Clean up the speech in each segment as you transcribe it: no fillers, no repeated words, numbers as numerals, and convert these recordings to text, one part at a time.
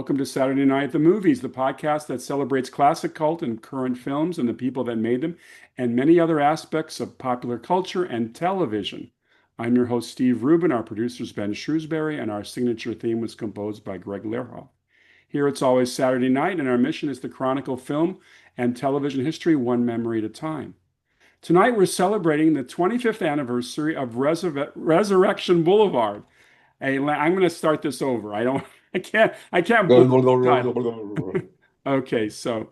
welcome to Saturday Night at the Movies, the podcast that celebrates classic cult and current films and the people that made them, and many other aspects of popular culture and television. I'm your host, Steve Rubin. Our producer is Ben Shrewsbury, and our signature theme was composed by Greg Lehrhoff. Here it's always Saturday night, and our mission is to chronicle film and television history one memory at a time. Tonight we're celebrating the 25th anniversary of Resurrection Boulevard. I'm going to start this over. I can't believe the title. Okay, so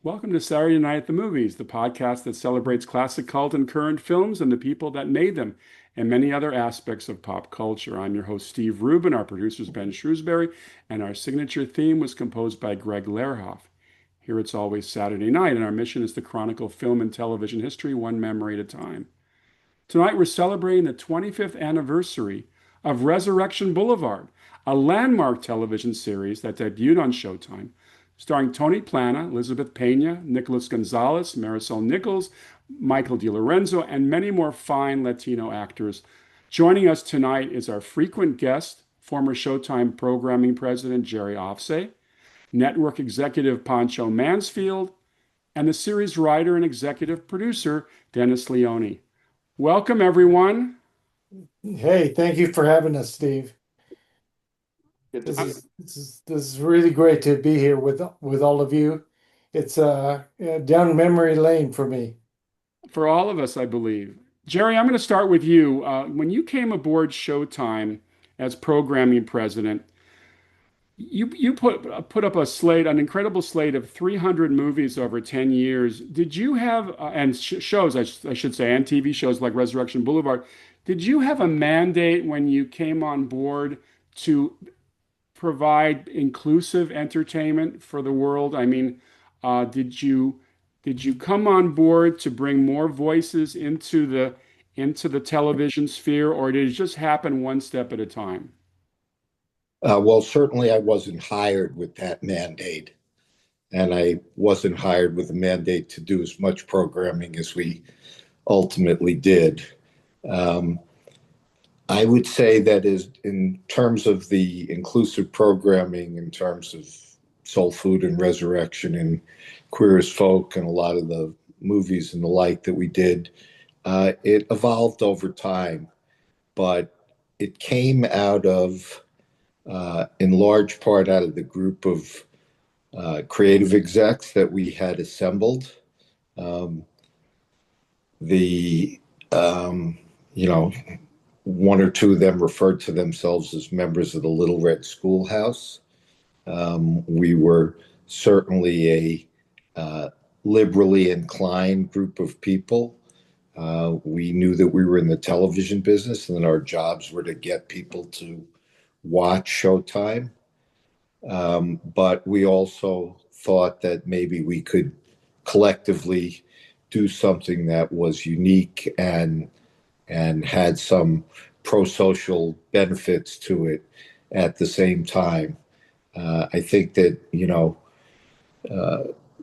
welcome to Saturday Night at the Movies, the podcast that celebrates classic cult and current films and the people that made them, and many other aspects of pop culture. I'm your host, Steve Rubin. Our producer is Ben Shrewsbury, and our signature theme was composed by Greg Lehrhoff. Here it's always Saturday night, and our mission is to chronicle film and television history one memory at a time. Tonight we're celebrating the 25th anniversary of Resurrection Boulevard, a landmark television series that debuted on Showtime, starring Tony Plana, Elizabeth Pena, Nicholas Gonzalez, Marisol Nichols, Michael DeLorenzo, and many more fine Latino actors. Joining us tonight is our frequent guest, former Showtime programming president Jerry Offsay, network executive Pancho Mansfield, and the series writer and executive producer Dennis Leoni. Welcome, everyone. Hey, thank you for having us, Steve. This is really great to be here with all of you. It's down memory lane for me. For all of us, I believe. Jerry, I'm going to start with you. When you came aboard Showtime as programming president, you put up a slate, an incredible slate of 300 movies over 10 years. Did you have, and shows, I should say, and TV shows like Resurrection Boulevard, did you have a mandate when you came on board to provide inclusive entertainment for the world? I mean, did you come on board to bring more voices into the television sphere, or did it just happen one step at a time? Well, certainly I wasn't hired with that mandate, and I wasn't hired with a mandate to do as much programming as we ultimately did. I would say that is in terms of the inclusive programming, in terms of Soul Food and Resurrection and Queer as Folk and a lot of the movies and the like that we did, it evolved over time, but it came out of, in large part, out of the group of creative execs that we had assembled. One or two of them referred to themselves as members of the Little Red Schoolhouse. We were certainly a liberally inclined group of people. We knew that we were in the television business and that our jobs were to get people to watch Showtime. But we also thought that maybe we could collectively do something that was unique and had some pro-social benefits to it at the same time. I think that,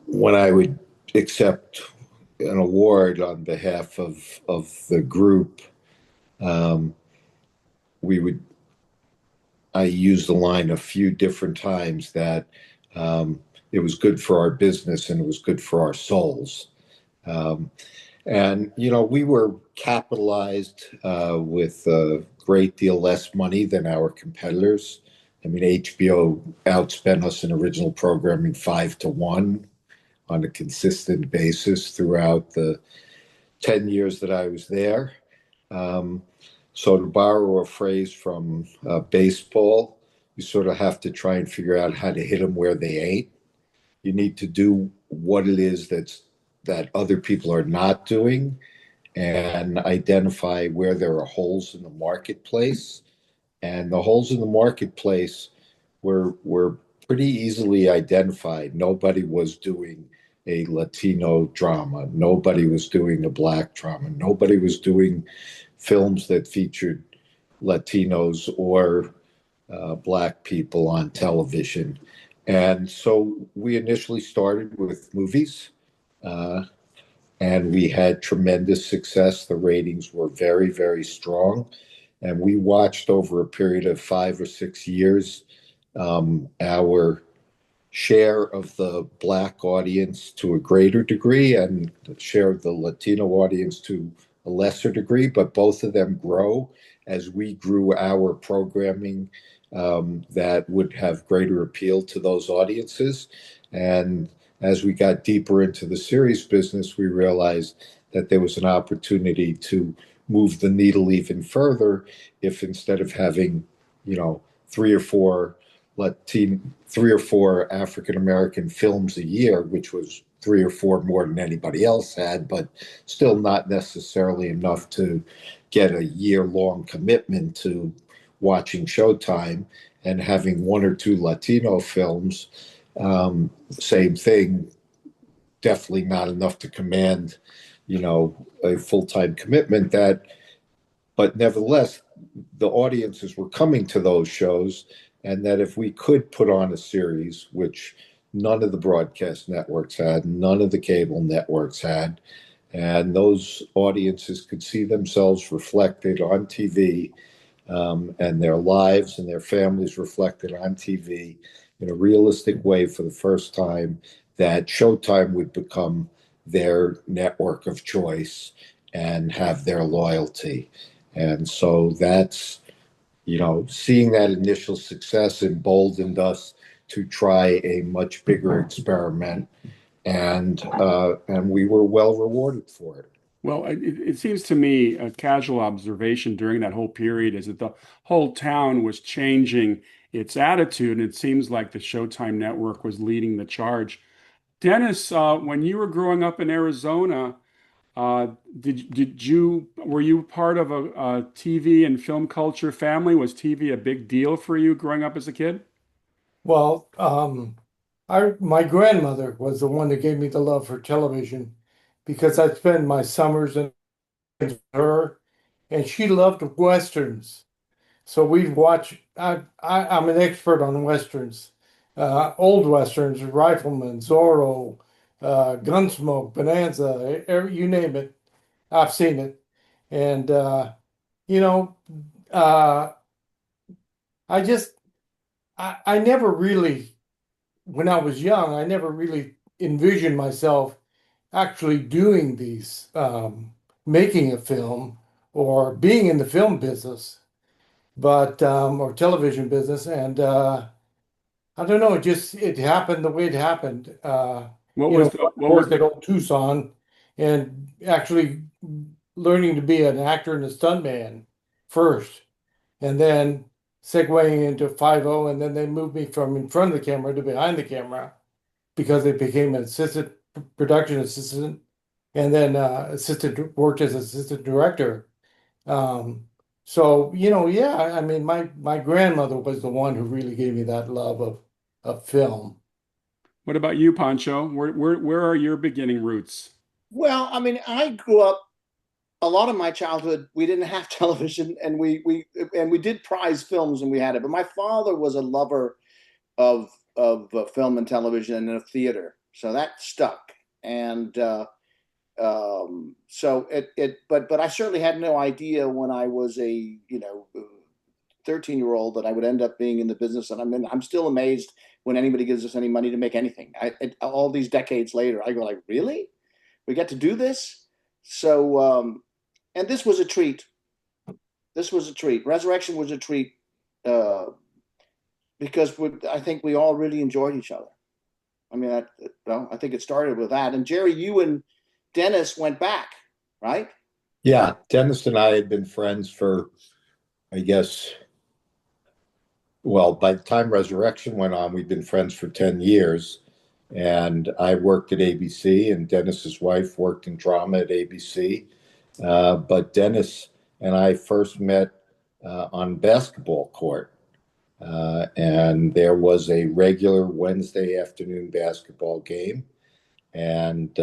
when I would accept an award on behalf of the group, I used the line a few different times that it was good for our business and it was good for our souls. We were capitalized with a great deal less money than our competitors. I mean, HBO outspent us in original programming 5-1 on a consistent basis throughout the 10 years that I was there. So to borrow a phrase from baseball, you sort of have to try and figure out how to hit them where they ain't. You need to do what it is that other people are not doing and identify where there are holes in the marketplace. And the holes in the marketplace were pretty easily identified. Nobody was doing a Latino drama. Nobody was doing a Black drama. Nobody was doing films that featured Latinos or Black people on television. And so we initially started with movies. And we had tremendous success. The ratings were very, very strong. And we watched over a period of 5 or 6 years our share of the Black audience to a greater degree and share of the Latino audience to a lesser degree, but both of them grow as we grew our programming that would have greater appeal to those audiences. And as we got deeper into the series business, we realized that there was an opportunity to move the needle even further if instead of having, three or four African American films a year, which was three or four more than anybody else had, but still not necessarily enough to get a year-long commitment to watching Showtime, and having one or two Latino films, same thing, definitely not enough to command, a full-time commitment but nevertheless, the audiences were coming to those shows, and that if we could put on a series, which none of the broadcast networks had, none of the cable networks had, and those audiences could see themselves reflected on TV, and their lives and their families reflected on TV in a realistic way for the first time, that Showtime would become their network of choice and have their loyalty. And so that's, seeing that initial success emboldened us to try a much bigger experiment, and we were well rewarded for it. Well, it seems to me a casual observation during that whole period is that the whole town was changing its attitude, and it seems like the Showtime network was leading the charge. Dennis, when you were growing up in Arizona, were you part of a TV and film culture family? Was TV a big deal for you growing up as a kid? Well, my grandmother was the one that gave me the love for television because I spent my summers with her, and she loved westerns. So we'd watch. I'm an expert on westerns, old westerns, Rifleman, Zorro, Gunsmoke, Bonanza, you name it. I've seen it, and you know, uh, I just I never really, when I was young, I never really envisioned myself actually doing these, making a film or being in the film business, but or television business. And I don't know, it happened the way it happened. What was the Going to what was work at the old Tucson and actually learning to be an actor and a stuntman first, and then segueing into 5 and then they moved me from in front of the camera to behind the camera because it became an assistant production assistant, and then assistant worked as assistant director. Um, so yeah, I mean, my grandmother was the one who really gave me that love of film. what about you, Pancho? Where are your beginning roots? Well, I mean, I grew up a lot of my childhood. We didn't have television, and we did prize films when we had it. But my father was a lover of film and television and of theater, so that stuck. And so but I certainly had no idea when I was a 13-year-old that I would end up being in the business that I'm in. I'm still amazed when anybody gives us any money to make anything. All these decades later, I go like, really? We get to do this? So, and this was a treat. This was a treat. Resurrection was a treat uh, because I think we all really enjoyed each other. I mean, I think it started with that. And Jerry, you and Dennis went back, right? Yeah, Dennis and I had been friends for, I guess, well, by the time Resurrection went on, we'd been friends for 10 years. And I worked at ABC, and Dennis's wife worked in drama at ABC. But Dennis and I first met on basketball court. And there was a regular Wednesday afternoon basketball game, and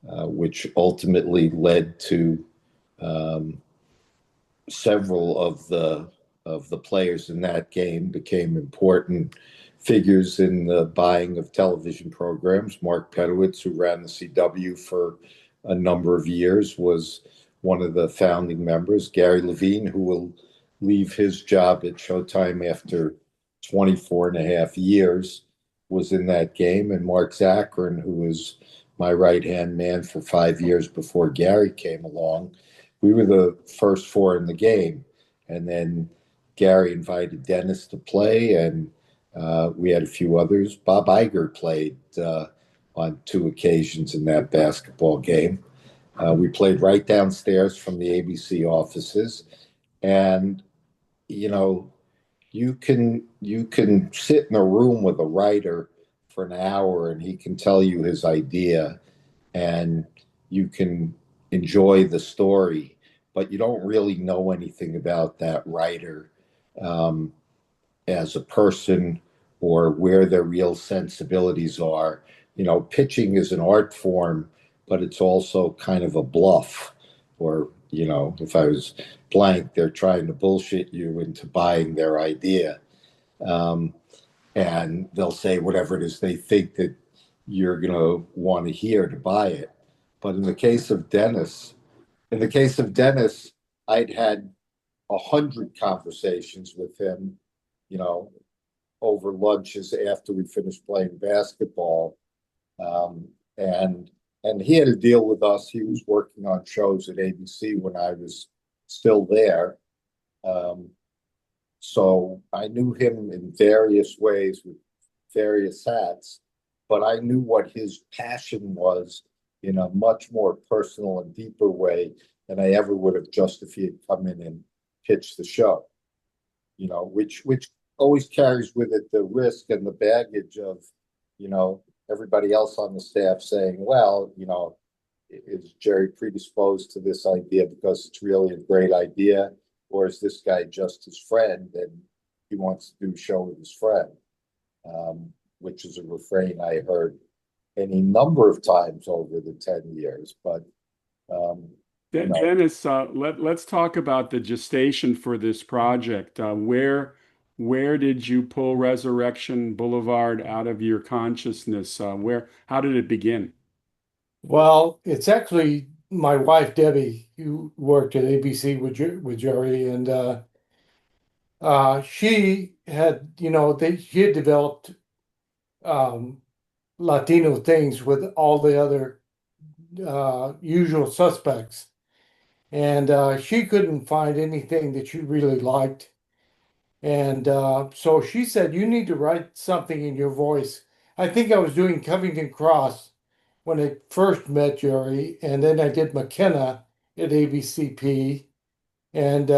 which ultimately led to um, several of the players in that game became important figures in the buying of television programs. Mark Pedowitz, who ran the CW for a number of years, was one of the founding members. Gary Levine, who will leave his job at Showtime after 24 and a half years, was in that game, and Mark Zachrin, who was my right-hand man for 5 years before Gary came along. We were the first four in the game. And then Gary invited Dennis to play, and we had a few others. Bob Iger played on two occasions in that basketball game. We played right downstairs from the ABC offices, and you know, you can sit in a room with a writer for an hour, and he can tell you his idea, and you can enjoy the story, but you don't really know anything about that writer um, as a person or where their real sensibilities are. Pitching is an art form, but it's also kind of a bluff. Or, if I was blank, they're trying to bullshit you into buying their idea. Um, and they'll say whatever it is they think that you're going to want to hear to buy it. But in the case of Dennis, I'd had 100 conversations with him, you know, over lunches after we finished playing basketball. Um, and and he had a deal with us. He was working on shows at ABC when I was still there. Um, so I knew him in various ways with various hats, but I knew what his passion was in a much more personal and deeper way than I ever would have just if he had come in and pitched the show. Which always carries with it the risk and the baggage of, everybody else on the staff saying, well, is Jerry predisposed to this idea because it's really a great idea? Or is this guy just his friend and he wants to do a show with his friend? Which is a refrain I heard any number of times over the 10 years. But Dennis, let's talk about the gestation for this project. Where did you pull Resurrection Boulevard out of your consciousness? How did it begin? Well, it's actually my wife Debbie who worked at ABC with Jerry, and she had, she had developed um, Latino things with all the other usual suspects, and she couldn't find anything that she really liked, and so she said, "You need to write something in your voice." I think I was doing Covington Cross when I first met Jerry, and then I did McKenna at ABCP, and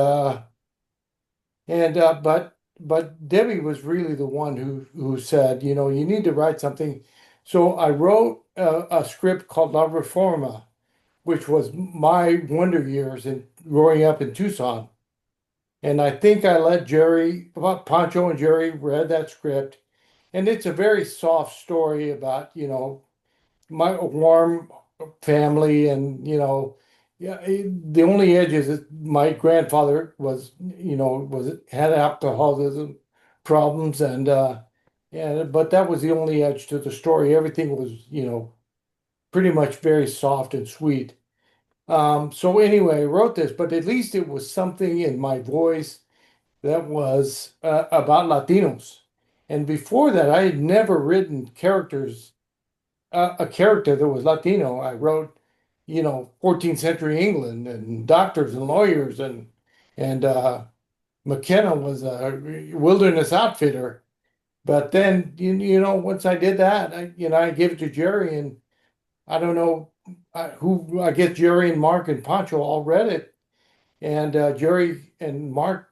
but Debbie was really the one who said, you need to write something. So I wrote a script called La Reforma, which was my wonder years in growing up in Tucson. And I think I let Pancho and Jerry read that script, and it's a very soft story about, my warm family, and yeah, the only edge is that my grandfather had alcoholism problems, and but that was the only edge to the story. Everything was pretty much very soft and sweet. So anyway, I wrote this, but at least it was something in my voice that was about Latinos. And before that, I had never written a character that was Latino. I wrote, 14th century England and doctors and lawyers, and McKenna was a wilderness outfitter. But then, once I did that, I gave it to Jerry, and I don't know I guess Jerry and Mark and Pancho all read it, and Jerry and Mark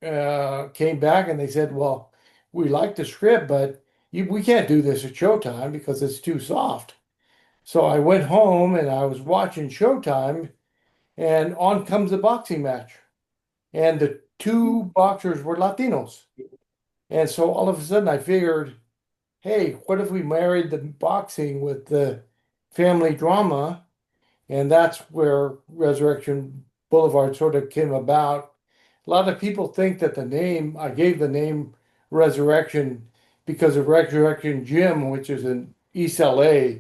came back and they said, "Well, we like the script, but we can't do this at Showtime because it's too soft." So I went home and I was watching Showtime, and on comes the boxing match. And the two boxers were Latinos. And so all of a sudden I figured, hey, what if we married the boxing with the family drama? And that's where Resurrection Boulevard sort of came about. A lot of people think that I gave the name Resurrection because of Resurrection Gym, which is in East LA.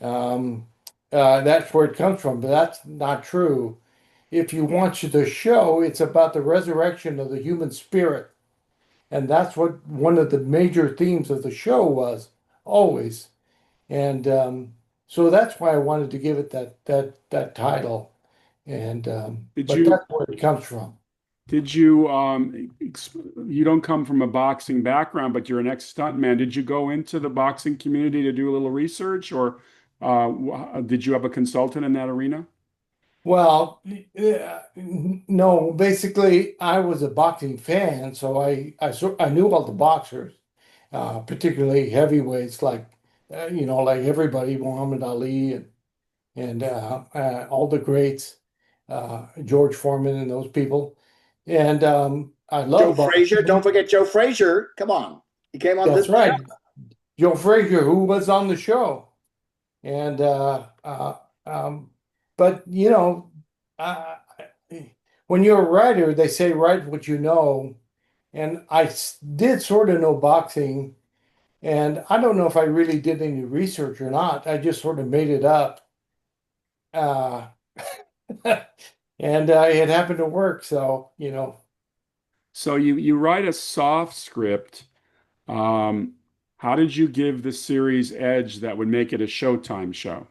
Um, that's where it comes from, but that's not true. If you watch the show, it's about the resurrection of the human spirit. And that's what one of the major themes of the show was always. And so that's why I wanted to give it that title. And Did but you that's where it comes from. did you you don't come from a boxing background, but you're an ex-stuntman. Did you go into the boxing community to do a little research, or did you have a consultant in that arena? Well, no, basically I was a boxing fan, so I knew all the boxers, particularly heavyweights like like everybody, Muhammad Ali and all the greats, George Foreman and those people. And I Joe love Frazier. Don't boxing. forget Joe Frazier. Come on. He came on this That's show. right. Joe Frazier, who was on the show. And but uh, when you're a writer, they say write what you know. And did sort of know boxing, and I don't know if I really did any research or not. I just sort of made it up. Uh, and it happened to work. So, So you write a soft script. Um, how did you give the series edge that would make it a Showtime show?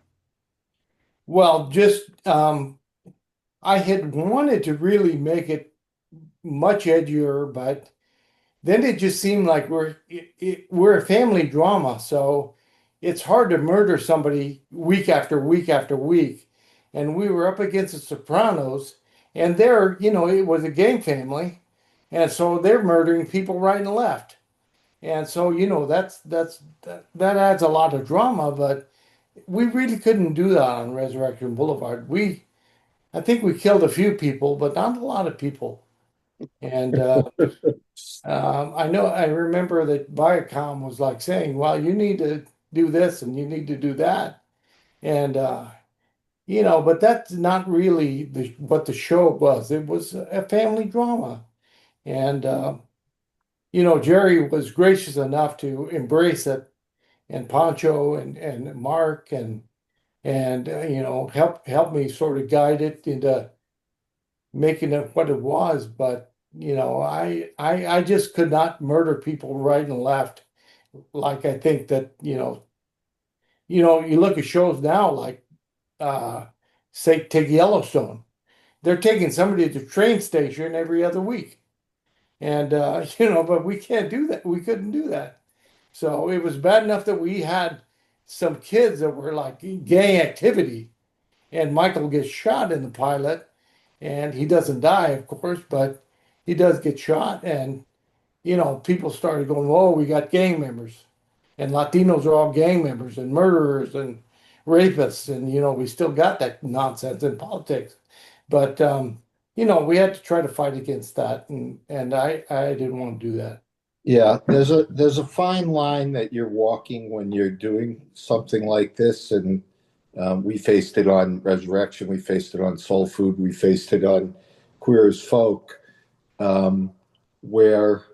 well, just I had wanted to really make it much edgier, but then it just seemed like we're a family drama, so it's hard to murder somebody week after week after week. And we were up against the Sopranos, and it was a gang family, and so they're murdering people right and left. And so, that adds a lot of drama, but we really couldn't do that on Resurrection Boulevard. I think we killed a few people, but not a lot of people. And I remember that Viacom was like saying, well, you need to do this and you need to do that. And, but that's not really what the show was. It was a family drama. And, Jerry was gracious enough to embrace it, and Pancho and Mark and help me sort of guide it into making it what it was. But I just could not murder people right and left. Like I think that you look at shows now like say take Yellowstone. They're taking somebody to the train station every other week, and but we can't do that. We couldn't do that. So it was bad enough that we had some kids that were like gang activity, and Michael gets shot in the pilot, and he doesn't die, of course, but he does get shot. And people started going, "Oh, we got gang members, and Latinos are all gang members and murderers and rapists," and we still got that nonsense in politics. But we had to try to fight against that, and I didn't want to do that. Yeah, there's a fine line that you're walking when you're doing something like this, and we faced it on Resurrection, we faced it on Soul Food, we faced it on Queer as Folk, where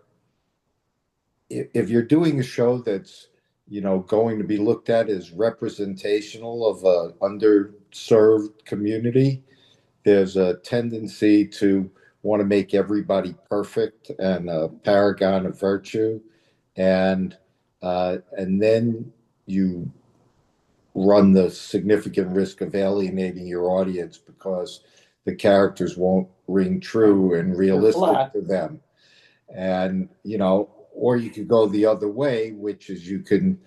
if you're doing a show that's going to be looked at as representational of a underserved community, there's a tendency to want to make everybody perfect and a paragon of virtue, and then you run the significant risk of alienating your audience because the characters won't ring true and realistic to them. And or you could go the other way, which is you can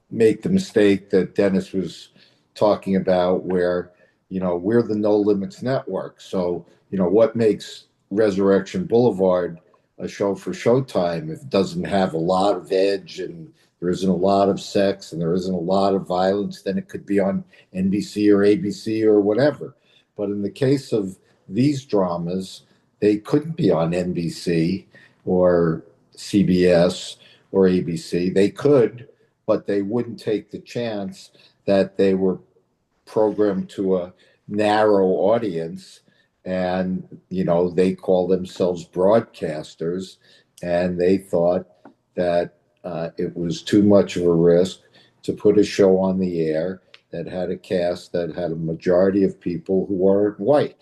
make the mistake that Dennis was talking about, where we're the No Limits Network. So what makes Resurrection Boulevard a show for Showtime if it doesn't have a lot of edge and there isn't a lot of sex and there isn't a lot of violence? Then it could be on NBC or ABC or whatever. But in the case of these dramas, they couldn't be on NBC or CBS or ABC. They could, but they wouldn't take the chance that they were programmed to a narrow audience. And they call themselves broadcasters, and they thought that it was too much of a risk to put a show on the air that had a cast that had a majority of people who weren't white.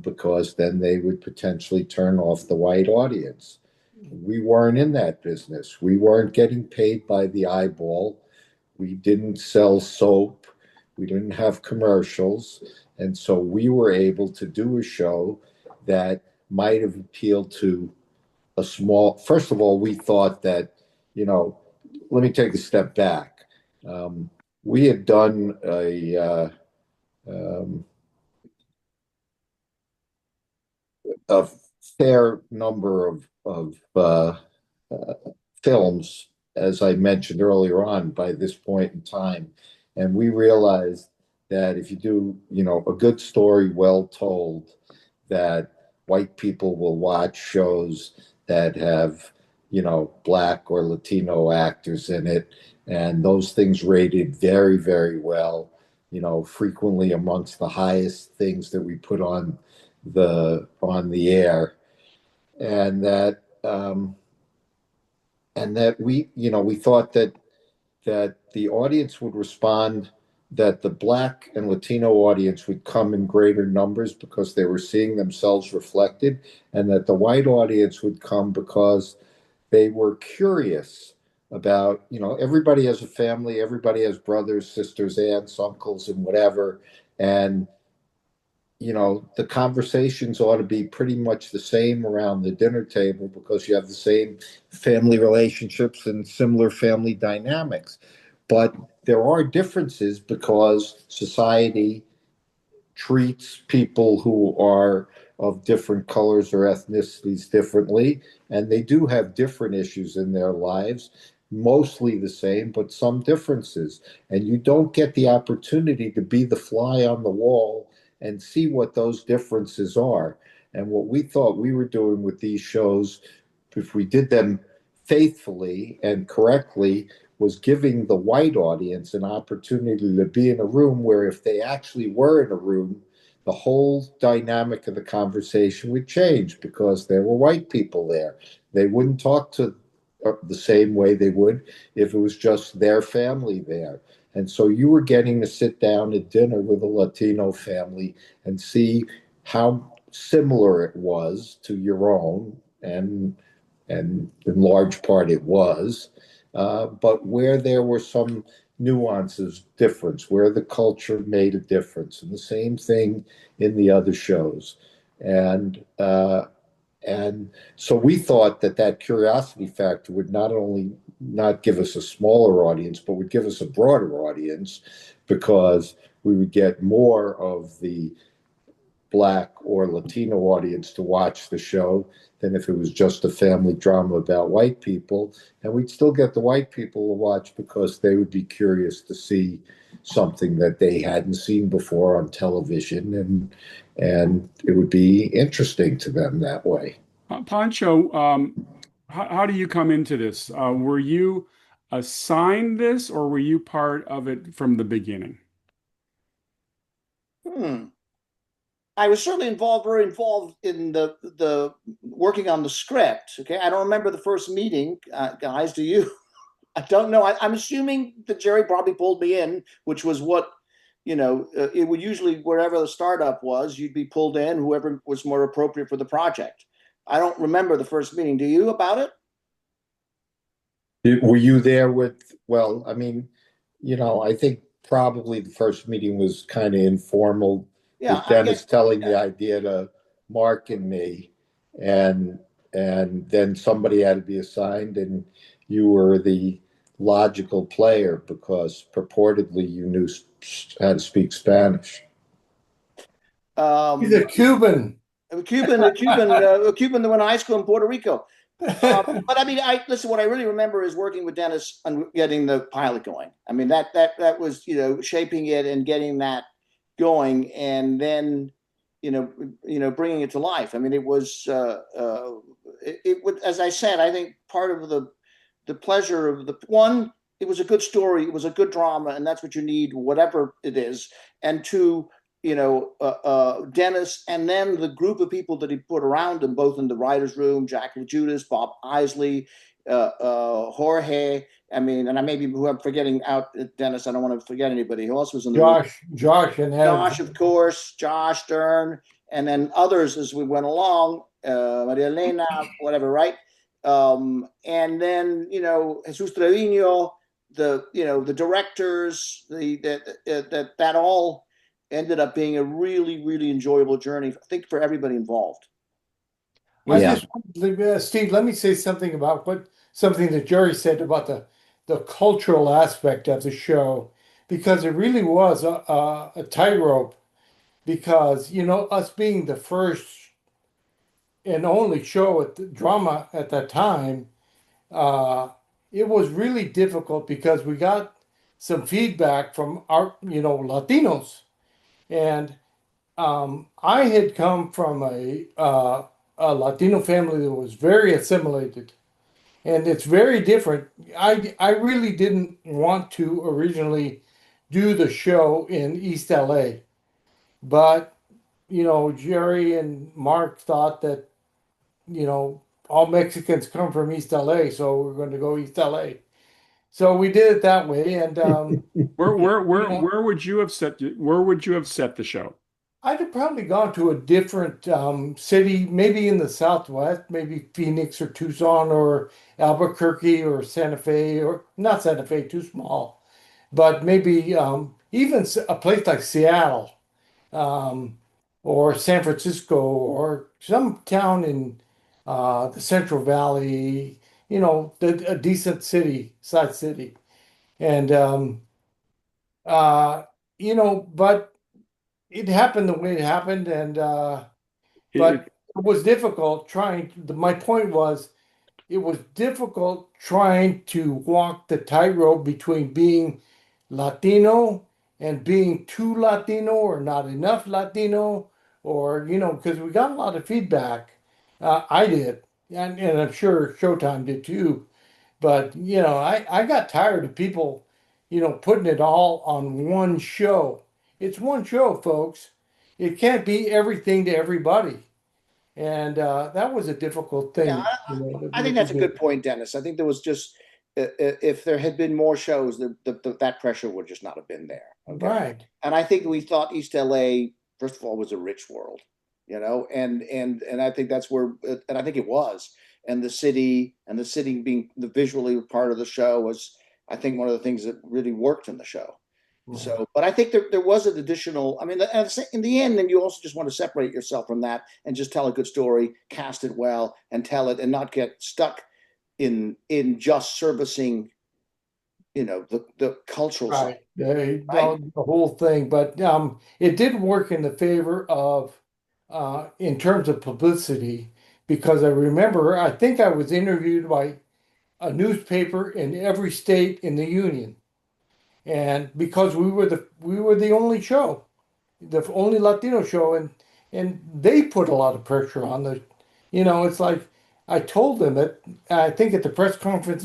because then they would potentially turn off the white audience. We weren't in that business. We weren't getting paid by the eyeball. We didn't sell soap. We didn't have commercials. And so we were able to do a show that might have appealed to a small, first of all, we thought that, let me take a step back. We had done a fair number of films, as I mentioned earlier on, by this point in time. And we realized that if you do, a good story well told, that white people will watch shows that have, Black or Latino actors in it. And those things rated very, very well, frequently amongst the highest things that we put on the air. And that we thought that the audience would respond, that the Black and Latino audience would come in greater numbers because they were seeing themselves reflected, and that the white audience would come because they were curious about, everybody has a family, everybody has brothers, sisters, aunts, uncles, and whatever. And the conversations ought to be pretty much the same around the dinner table because you have the same family relationships and similar family dynamics. But there are differences because society treats people who are of different colors or ethnicities differently, and they do have different issues in their lives, mostly the same, but some differences. And you don't get the opportunity to be the fly on the wall and see what those differences are. And what we thought we were doing with these shows, if we did them faithfully and correctly, was giving the white audience an opportunity to be in a room where, if they actually were in a room, the whole dynamic of the conversation would change because there were white people there. They wouldn't talk to the same way they would if it was just their family there. And so you were getting to sit down at dinner with a Latino family and see how similar it was to your own, and in large part it was, but where there were some nuances, difference, where the culture made a difference, and the same thing in the other shows. And so we thought that curiosity factor would not only not give us a smaller audience, but would give us a broader audience, because we would get more of the Black or Latino audience to watch the show than if it was just a family drama about white people. And we'd still get the white people to watch because they would be curious to see something that they hadn't seen before on television, and it would be interesting to them that way. Pancho, how do you come into this? Were you assigned this, or were you part of it from the beginning? I was certainly very involved in the working on the script. Okay, I don't remember the first meeting, guys. Do you? I don't know. I'm assuming that Jerry probably pulled me in, which was what, it would usually, wherever the startup was, you'd be pulled in, whoever was more appropriate for the project. I don't remember the first meeting. Do you, about it? Were you there with, well, I think probably the first meeting was kind of informal, Yeah, with Dennis telling yeah. the idea to Mark and me, and then somebody had to be assigned, and you were the logical player because purportedly you knew how to speak Spanish. He's a Cuban. A Cuban that went to high school in Puerto Rico. But listen. What I really remember is working with Dennis on getting the pilot going. That was shaping it and getting that going, and then bringing it to life. It was it was, as I said, I think part of the pleasure of the one. It was a good story. It was a good drama, and that's what you need, whatever it is. And two, Dennis, and then the group of people that he put around him, both in the writer's room, Jack Judas, Bob Isley, Jorge. And I maybe who I'm forgetting out, Dennis. I don't want to forget anybody. Who else was in the room? Josh and Adam. Josh, of course, Josh Stern, and then others as we went along, Maria Elena, whatever, right? And then, Jesus Trevino, the directors, that all ended up being a really, really enjoyable journey, I think, for everybody involved. Steve, let me say something about something that Jerry said about the cultural aspect of the show, because it really was a tightrope. Because us being the first and only show at the drama at that time, uh, it was really difficult because we got some feedback from our Latinos, and I had come from a Latino family that was very assimilated, and it's very different. I really didn't want to originally do the show in East LA, but Jerry and Mark thought that all Mexicans come from East LA, so we're going to go East LA. So we did it that way, and Where would you have set the show? I'd have probably gone to a different city, maybe in the Southwest, maybe Phoenix or Tucson or Albuquerque or Santa Fe, or not Santa Fe, too small, but maybe even a place like Seattle, um, or San Francisco, or some town in the Central Valley, a decent city, size city. And, but it happened the way it happened. And, It, but it was difficult my point was, it was difficult trying to walk the tightrope between being Latino and being too Latino or not enough Latino, or, because we got a lot of feedback. I did, and I'm sure Showtime did too. But, I got tired of people, putting it all on one show. It's one show, folks. It can't be everything to everybody. And that was a difficult Yeah, thing, I think that's a good point, Dennis. I think there was just, if there had been more shows, that pressure would just not have been there. Okay. Right. And I think we thought East LA, first of all, was a rich world, and I think that's where, and I think it was, and the city being the visually part of the show was, I think, one of the things that really worked in the show. So, but I think there was an additional, I mean, in the end, then you also just want to separate yourself from that and just tell a good story, cast it well, and tell it, and not get stuck in just servicing, the cultural side. Right. Right? The whole thing. But it did work in the favor of, in terms of publicity, because I think I was interviewed by a newspaper in every state in the union. And because we were the only show, the only Latino show, and they put a lot of pressure on it's like I told them that I think at the press conference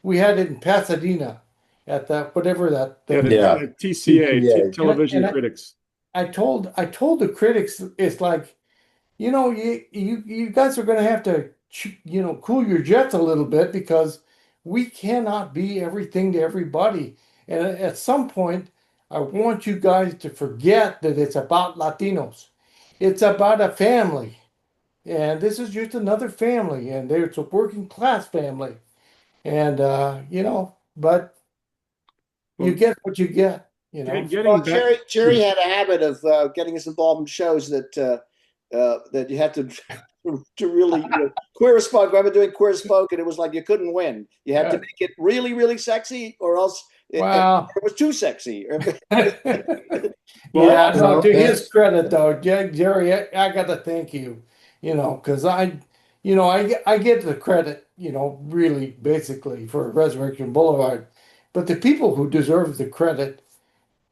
we had it in Pasadena at that whatever that yeah, thing. the TCA, TCA. Television And Critics. I told the critics, it's like, you guys are going to have to cool your jets a little bit, because we cannot be everything to everybody. And at some point, I want you guys to forget that it's about Latinos. It's about a family, and this is just another family, and it's a working class family. And but you Well, get what you get. getting Well, back, Jerry had a habit of getting us involved in shows that you had to really, Queer as Folk. I remember doing Queer as Folk, and it was like you couldn't win. You had to Yeah. make it really, really sexy, or else Wow. it was too sexy. well, Yeah, no, Well, to his that's credit though, Jerry, I got to thank you, because I get the credit, really basically for Resurrection Boulevard, but the people who deserve the credit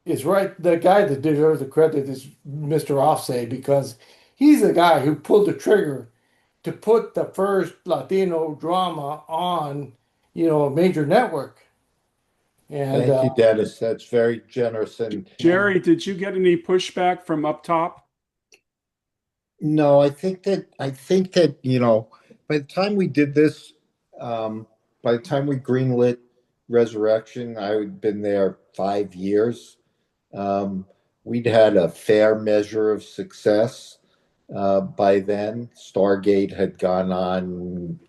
is right. The guy that deserves the credit is Mr. Offsay, because he's the guy who pulled the trigger to put the first Latino drama on, a major network, and Thank you, Dennis. That's very generous. And Jerry, did you get any pushback from up top? no, I think that by the time we did this, by the time we greenlit Resurrection, I had been there 5 years. Um, we'd had a fair measure of success by then. Stargate had gone on,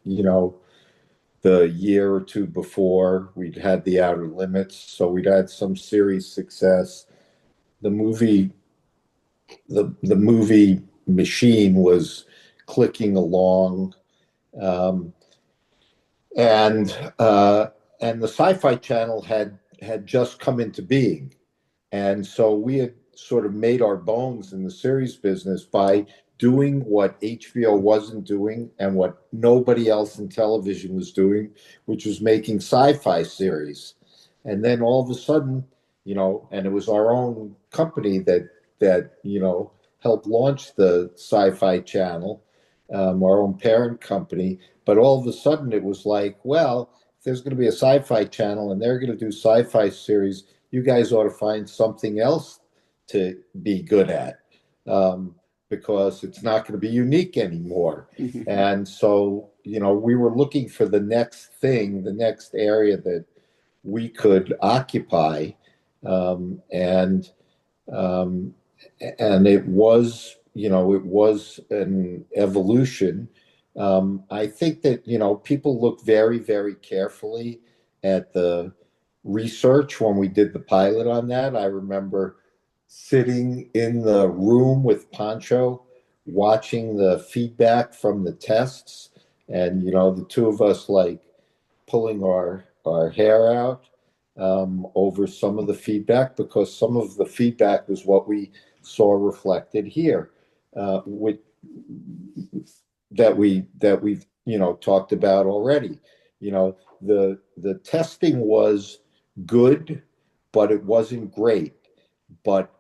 the year or two before. We'd had The Outer Limits, so we'd had some series success. The movie, the movie machine was clicking along, um, and and the Sci-Fi Channel had just come into being, and so we had sort of made our bones in the series business by doing what HBO wasn't doing and what nobody else in television was doing, which was making sci-fi series. And then all of a sudden, and it was our own company that helped launch the Sci-Fi Channel, our own parent company. But all of a sudden, it was like, well, if there's going to be a Sci-Fi Channel and they're going to do sci-fi series, you guys ought to find something else to be good at, because it's not going to be unique anymore. And so, we were looking for the next thing, the next area that we could occupy, and it was, it was an evolution. I think that people look very, very carefully at the research when we did the pilot on that. I remember sitting in the room with Pancho, watching the feedback from the tests, and the two of us like pulling our hair out over some of the feedback, because some of the feedback was what we saw reflected here, with that we've talked about already. The testing was good, but it wasn't great. But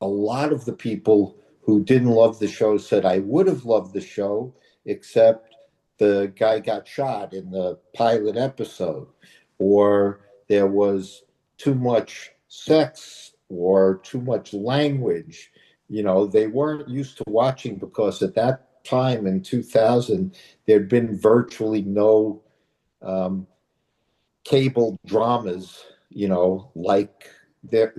a lot of the people who didn't love the show said, I would have loved the show, except the guy got shot in the pilot episode, or there was too much sex or too much language. They weren't used to watching, because at that time in 2000, there'd been virtually no cable dramas, like there,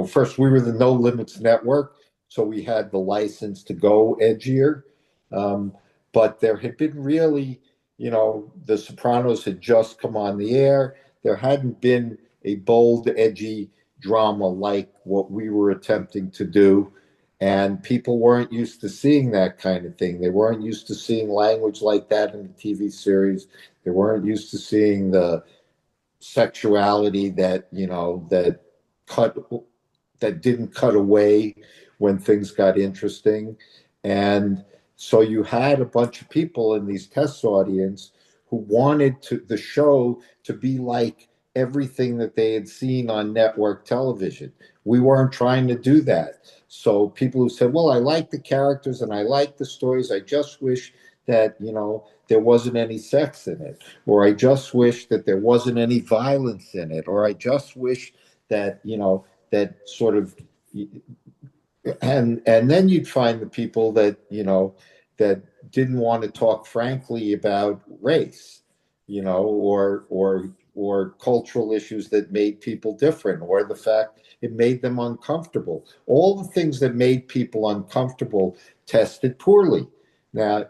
first we were the No Limits Network, so we had the license to go edgier. But there had been really, The Sopranos had just come on the air. There hadn't been a bold, edgy drama like what we were attempting to do. And people weren't used to seeing that kind of thing. They weren't used to seeing language like that in the TV series. They weren't used to seeing the sexuality that cut that didn't cut away when things got interesting. And so you had a bunch of people in these test audience who wanted the show to be like everything that they had seen on network television. We weren't trying to do that. So people who said, well, I like the characters and I like the stories, I just wish that there wasn't any sex in it, or I just wish that there wasn't any violence in it, or I just wish that that sort of, and then you'd find the people that that didn't want to talk frankly about race, or cultural issues that made people different, or the fact it made them uncomfortable. All the things that made people uncomfortable tested poorly. Now,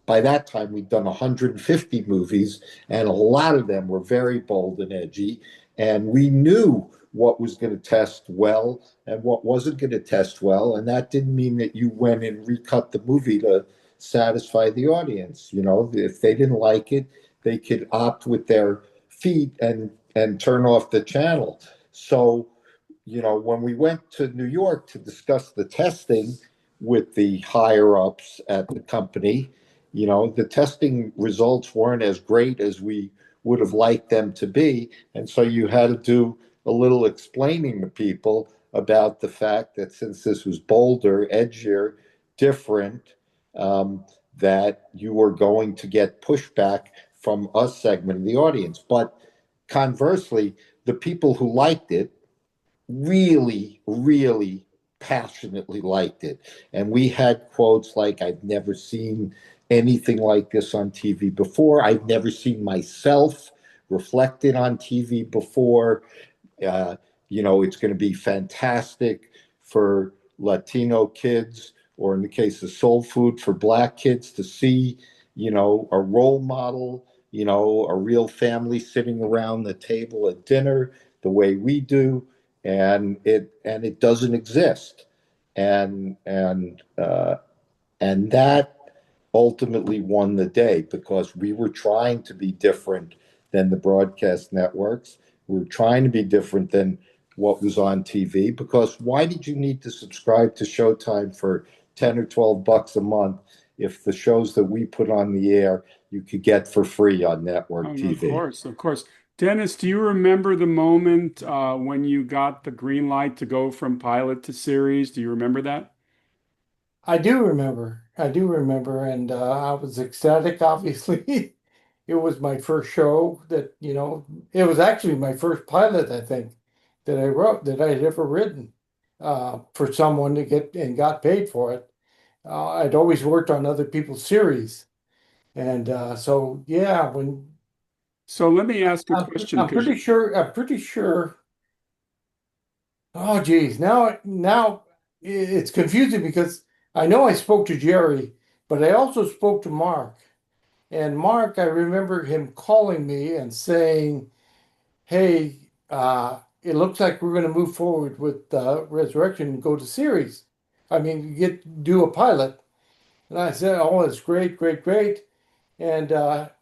by that time we'd done 150 movies, and a lot of them were very bold and edgy, and we knew what was going to test well and what wasn't going to test well. And that didn't mean that you went and recut the movie to satisfy the audience. If they didn't like it, they could opt with their feet and turn off the channel. So, when we went to New York to discuss the testing with the higher ups at the company, the testing results weren't as great as we would have liked them to be. And so you had to do a little explaining to people about the fact that since this was bolder, edgier, different, that you were going to get pushback from a segment of the audience. But conversely, the people who liked it really, really passionately liked it. And we had quotes like, I've never seen anything like this on TV before. I've never seen myself reflected on TV before. it's going to be fantastic for Latino kids, or in the case of soul food, for Black kids to see, a role model, a real family sitting around the table at dinner the way we do, and it doesn't exist, and that ultimately won the day, because we were trying to be different than the broadcast networks. We were trying to be different than what was on TV, because why did you need to subscribe to Showtime for 10 or 12 bucks a month if the shows that we put on the air you could get for free on network Oh, no, of TV? course, of course. Dennis, do you remember the moment when you got the green light to go from pilot to series? Do you remember that? I do remember. I do remember, and I was ecstatic. Obviously, it was my first show that, it was actually my first pilot, I think, that I wrote, that I had ever written for someone to get and got paid for it. I'd always worked on other people's series, and so yeah, when So let me ask a question I'm because pretty sure, Oh, geez. Now it's confusing because I know I spoke to Jerry, but I also spoke to Mark. And Mark, I remember him calling me and saying, "Hey, it looks like we're going to move forward with Resurrection and go to series. I mean, do a pilot." And I said, "Oh, it's great, great, great." And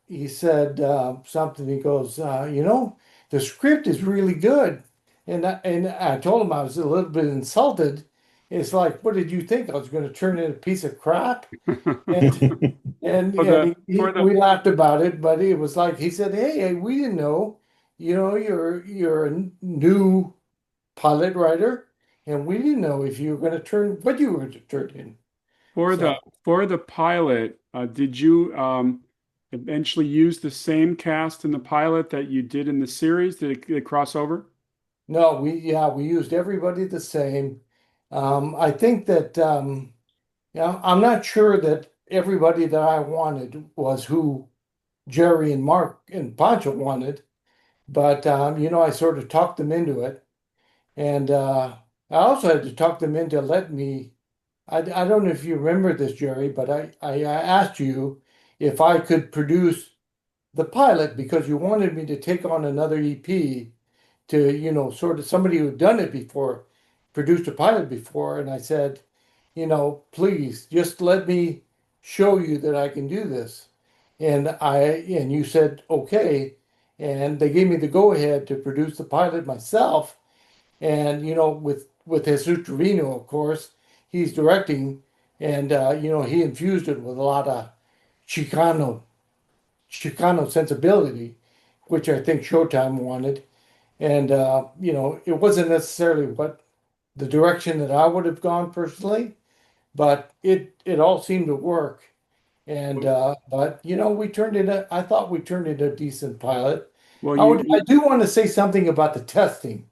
he said something. He goes, the script is really good. And I told him I was a little bit insulted. It's like, what did you think? I was going to turn in a piece of crap? And and for and the for the we laughed about it, but it was like he said, "Hey, we didn't know. You're a new pilot writer, and we didn't know if you were going to turn what you were going to turn in." for the So for the pilot, did you eventually use the same cast in the pilot that you did in the series? Did it cross over? no, we used everybody the same. I think that I'm not sure that everybody that I wanted was who Jerry and Mark and Pancho wanted, but I sort of talked them into it, and I also had to talk them into let me. I don't know if you remember this, Jerry, but I asked you if I could produce the pilot because you wanted me to take on another EP to, sort of somebody who'd done it before, produced a pilot before. And I said, please just let me show you that I can do this. And you said, okay. And they gave me the go ahead to produce the pilot myself. And, with Jesus Trevino, of course, he's directing. And, he infused it with a lot of Chicano, Chicano sensibility, which I think Showtime wanted. And it wasn't necessarily what the direction that I would have gone personally, but it all seemed to work. And but we turned in a I thought we turned in a decent pilot. Well, I do want to say something about the testing.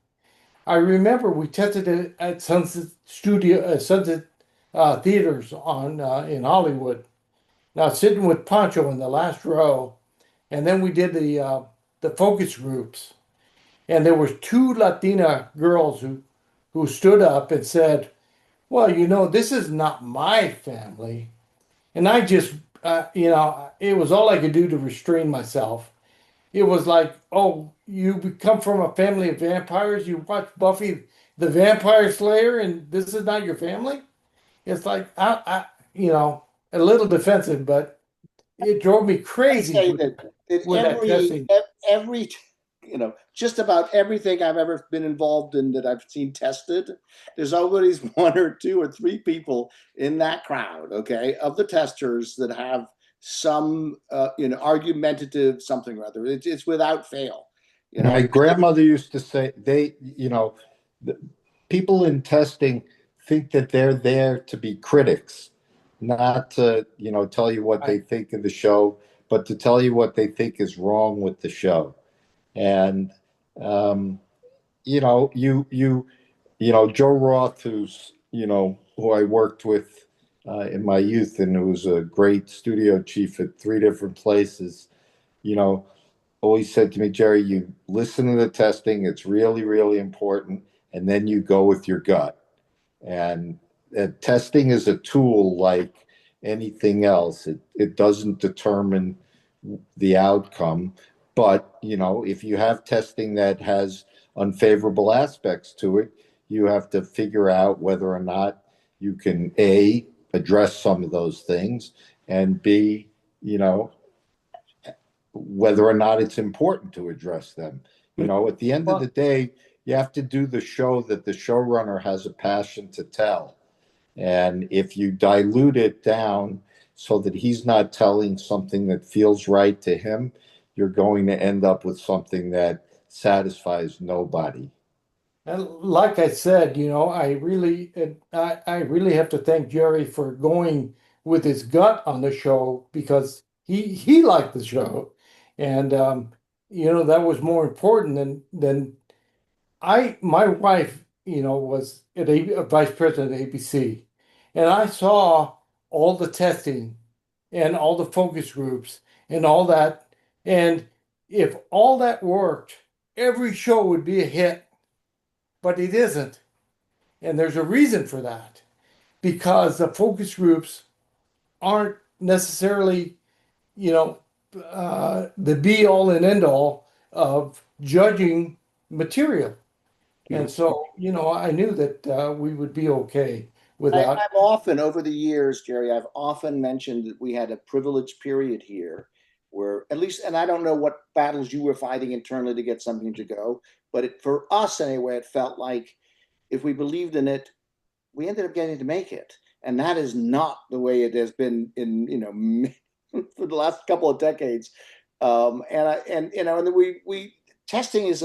I remember we tested it at Sunset Theaters on in Hollywood. Now sitting with Pancho in the last row, and then we did the focus groups. And there were two Latina girls who stood up and said, "Well, this is not my family." And I just, it was all I could do to restrain myself. It was like, "Oh, you come from a family of vampires. You watch Buffy the Vampire Slayer, and this is not your family." It's like, a little defensive, but it drove me I crazy say that with that testing. every just about everything I've ever been involved in that I've seen tested, there's always one or two or three people in that crowd, okay, of the testers that have some argumentative something or other. It's without fail. My grandmother used to say, the people in testing think that they're there to be critics, not to, tell you what they think of the show, but to tell you what they think is wrong with the show. And you know, Joe Roth, who I worked with in my youth, and who was a great studio chief at three different places. You know, always said to me, Jerry, you listen to the testing, it's really, really important, and then you go with your gut. And testing is a tool like anything else. It doesn't determine the outcome. But, if you have testing that has unfavorable aspects to it, you have to figure out whether or not you can, A, address some of those things, and B, whether or not it's important to address them. At the end of the Well, day, you have to do the show that the showrunner has a passion to tell. And if you dilute it down so that he's not telling something that feels right to him, you're going to end up with something that satisfies nobody. and like I said, I really have to thank Jerry for going with his gut on the show because he liked the show, and that was more important than my wife, was a vice president at ABC, and I saw all the testing and all the focus groups and all that, and if all that worked, every show would be a hit, but it isn't. And there's a reason for that because the focus groups aren't necessarily, you know, the be all and end all of judging material. No. And so, I knew that we would be okay without. I've often, over the years, Jerry, I've often mentioned that we had a privileged period here where, at least, and I don't know what battles you were fighting internally to get something to go, but for us anyway, it felt like if we believed in it, we ended up getting to make it. And that is not the way it has been for the last couple of decades. And we testing is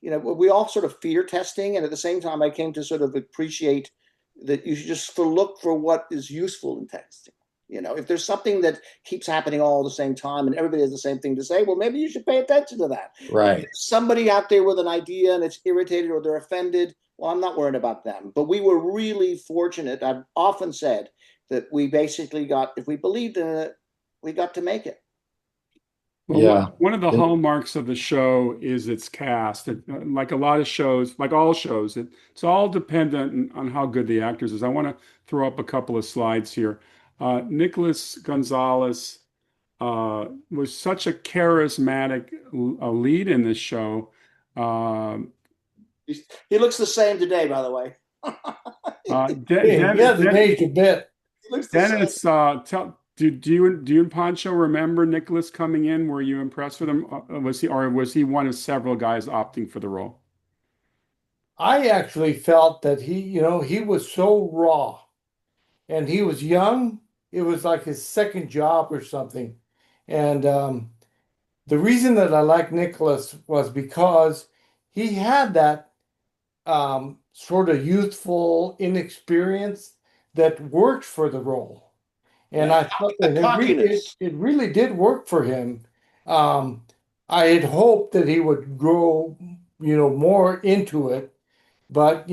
we all sort of fear testing. And at the same time, I came to sort of appreciate that you should just look for what is useful in testing. If there's something that keeps happening all at the same time and everybody has the same thing to say, well, maybe you should pay attention to that. Right. If there's somebody out there with an idea and it's irritated or they're offended, well, I'm not worried about them. But we were really fortunate. I've often said that we basically if we believed in it, we got to make it. Well, Yeah. one of the hallmarks of the show is its cast. Like a lot of shows, like all shows, it's all dependent on how good the actors is. I want to throw up a couple of slides here. Nicholas Gonzalez was such a charismatic lead in this show. He looks the same today, by the way. He hasn't aged a bit. He looks the Dennis, same. do you and Pancho remember Nicholas coming in? Were you impressed with him? Was he one of several guys opting for the role? I actually felt that he was so raw and he was young. It was like his second job or something. And the reason that I liked Nicholas was because he had that sort of youthful inexperience that worked for the role. And I thought that it really did work for him. I had hoped that he would grow, more into it, but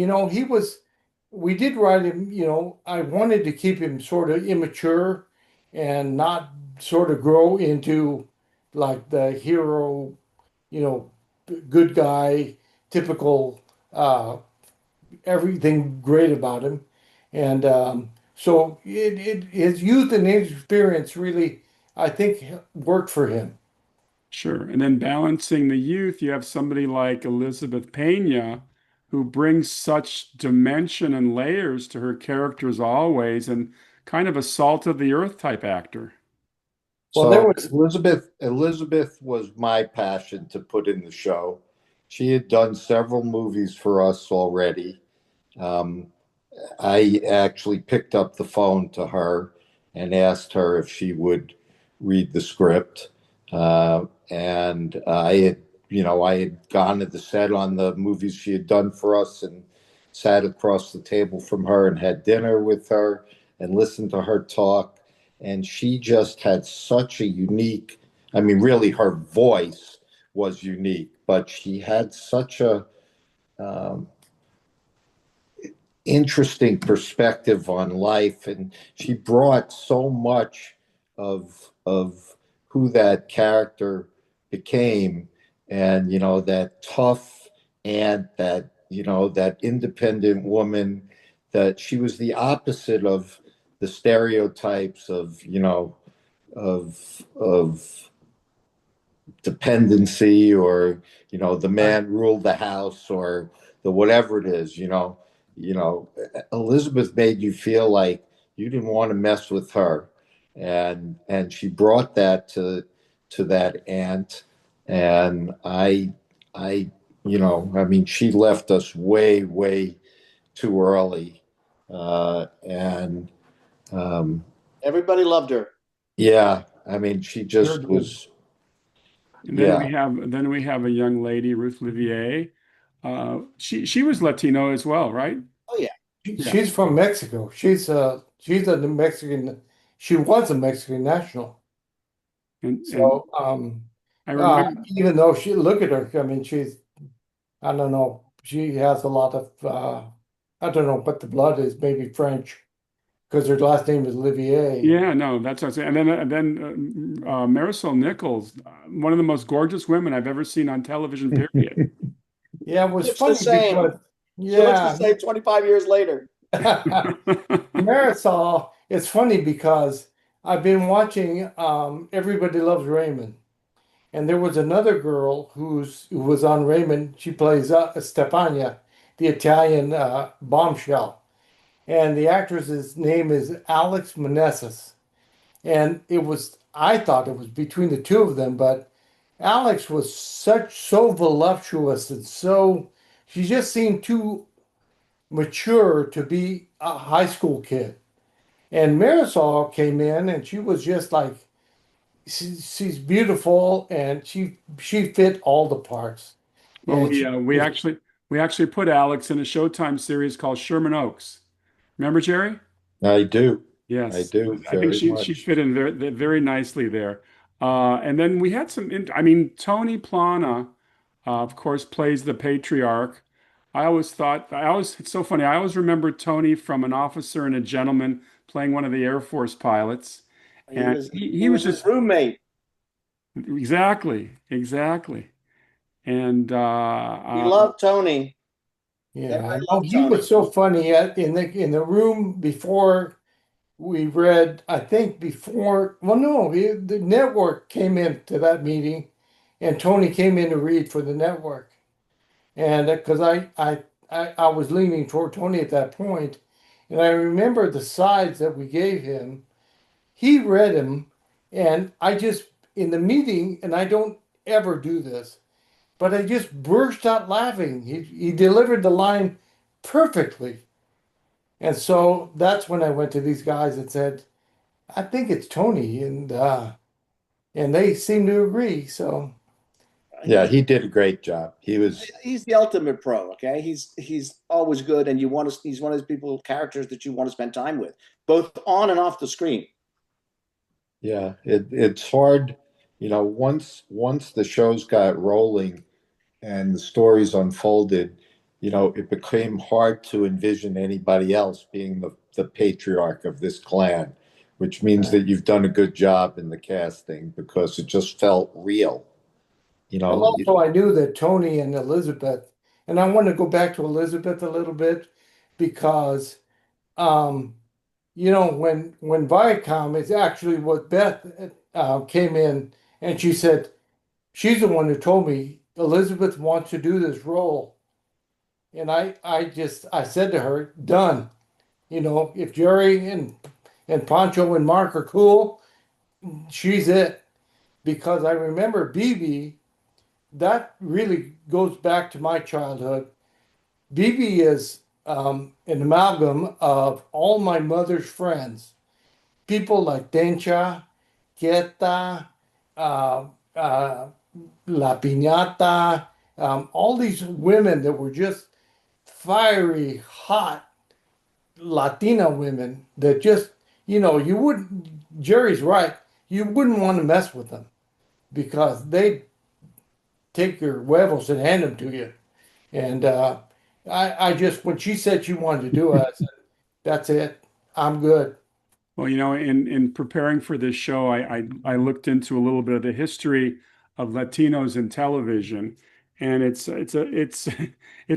we did write him, I wanted to keep him sort of immature and not sort of grow into like the hero, you know, good guy, typical, everything great about him. And so his youth and inexperience really, I think, worked for him. Sure. And then balancing the youth, you have somebody like Elizabeth Pena, who brings such dimension and layers to her characters always, and kind of a salt of the earth type actor. Well, there So was, Elizabeth was my passion to put in the show. She had done several movies for us already. Um, I actually picked up the phone to her and asked her if she would read the script. And I had gone to the set on the movies she had done for us and sat across the table from her and had dinner with her and listened to her talk. And she just had such a unique, I mean, really, her voice was unique, but she had such a um, interesting perspective on life, and she brought so much of who that character became, and that tough aunt, that that independent woman, that she was the opposite of the stereotypes of of dependency, or the Right. man ruled the house, or the whatever it is. Elizabeth made you feel like you didn't want to mess with her, and she brought that to that aunt. And I mean, she left us way too early. And Everybody loved her. yeah, I mean, she Sure just did. was. And Yeah. then we have a young lady, Ruth Livier. She was Latino as well, right? Oh yeah. Yeah. She's from Mexico. She's a Mexican. She was a Mexican national. And So I remember, even though she look at her, I mean, she's I don't know. She has a lot of I don't know, but the blood is maybe French because her last name is Olivier. yeah, no, that's what I'm saying. And then Marisol Nichols, one of the most gorgeous women I've ever seen on television, period. Yeah, it was Looks the funny same. because She looks the yeah, same 25 years later. Marisol. It's funny because I've been watching Everybody Loves Raymond, and there was another girl who was on Raymond. She plays Stefania, the Italian bombshell, and the actress's name is Alex Manessis. And I thought it was between the two of them, but Alex was so voluptuous and she just seemed too mature to be a high school kid. And Marisol came in and she was just like, she's beautiful and she fit all the parts. Well, And she just, we actually put Alex in a Showtime series called Sherman Oaks. Remember, Jerry? I do. I Yes, do I think very she much. fit in very nicely there. And then we had I mean, Tony Plana, of course, plays the patriarch. It's so funny. I always remember Tony from An Officer and a Gentleman playing one of the Air Force pilots. And He he was was his just roommate. exactly. And We loved Tony. yeah, Everybody no, loved he was Tony. so funny in the room before we read, I think before, well, no, the network came into that meeting and Tony came in to read for the network. And because I was leaning toward Tony at that point, and I remember the sides that we gave him. He read him, and I just, in the meeting, and I don't ever do this, but I just burst out laughing. He delivered the line perfectly. And so that's when I went to these guys and said, I think it's Tony, and they seem to agree. So Yeah, He's he did a great job. He was. he's the ultimate pro. Okay, he's always good, and he's one of those people characters that you want to spend time with, both on and off the screen. Yeah, it's hard, once the shows got rolling and the stories unfolded, it became hard to envision anybody else being the patriarch of this clan, which means right. that you've done a good job in the casting, because it just felt real. You And know, also, I knew that Tony and Elizabeth, and I want to go back to Elizabeth a little bit because, um, when Viacom is actually what Beth came in and she said, she's the one who told me Elizabeth wants to do this role. And I said to her, done. If Jerry and Pancho and Mark are cool, she's it. Because I remember BB, that really goes back to my childhood. BB is an amalgam of all my mother's friends, people like Dencha, Quieta, uh, uh, La Piñata, all these women that were just fiery, hot Latina women that just, you wouldn't, Jerry's right, you wouldn't want to mess with them because they take your huevos and hand them to you. And I just, when she said she wanted to do it, I said, that's it. I'm good. Well, in preparing for this show, I looked into a little bit of the history of Latinos in television, and it's it's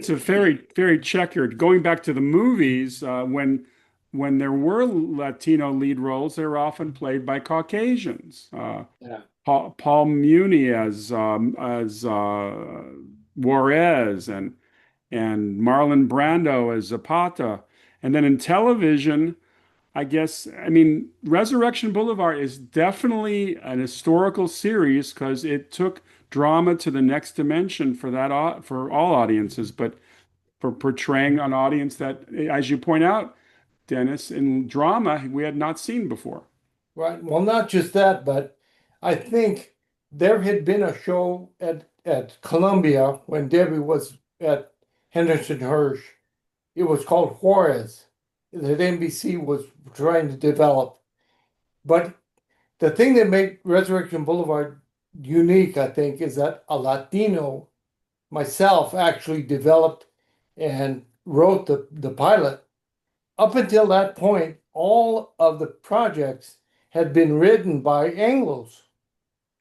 a very checkered. Going back to the movies, when there were Latino lead roles, they were often played by Caucasians. Yeah. Paul Muni as Juarez, and Marlon Brando as Zapata, and then in television. I guess, I mean, Resurrection Boulevard is definitely an historical series because it took drama to the next dimension for for all audiences, but for portraying an audience that, as you point out, Dennis, in drama we had not seen before. Right. Well, not just that, but I think there had been a show at Columbia when Debbie was at Henderson Hirsch. It was called Juarez that NBC was trying to develop. But the thing that made Resurrection Boulevard unique, I think, is that a Latino, myself, actually developed and wrote the pilot. Up until that point, all of the projects had been written by Anglos.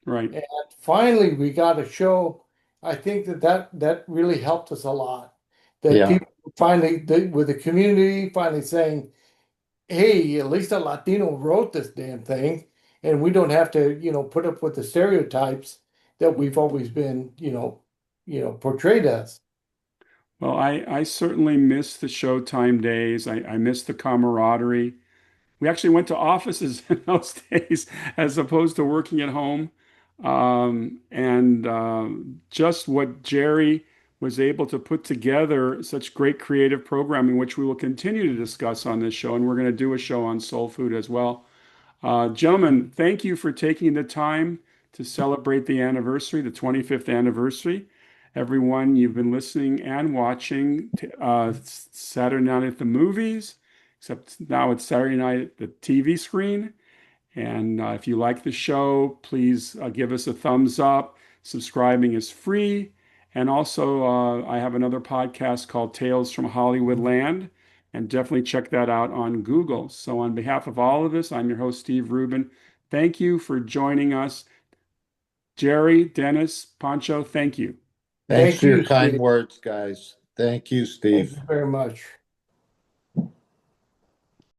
Right. And finally, we got a show. I think that really helped us a lot. That Yeah. people finally, with the community, finally saying, "Hey, at least a Latino wrote this damn thing, and we don't have to, put up with the stereotypes that we've always been, portrayed as." Well, I certainly miss the Showtime days. I miss the camaraderie. We actually went to offices in those days as opposed to working at home. And just what Jerry was able to put together, such great creative programming, which we will continue to discuss on this show. And we're going to do a show on soul food as well. Gentlemen, thank you for taking the time to celebrate the anniversary, the 25th anniversary. Everyone, you've been listening and watching Saturday Night at the Movies, except now it's Saturday night at the TV screen. And if you like the show, please give us a thumbs up. Subscribing is free. And also, I have another podcast called Tales from Hollywood Land, and definitely check that out on Google. So, on behalf of all of us, I'm your host, Steve Rubin. Thank you for joining us. Jerry, Dennis, Pancho, thank you. Thanks Thank for your you, kind Steve. words, guys. Thank you, Thank Steve. you very much.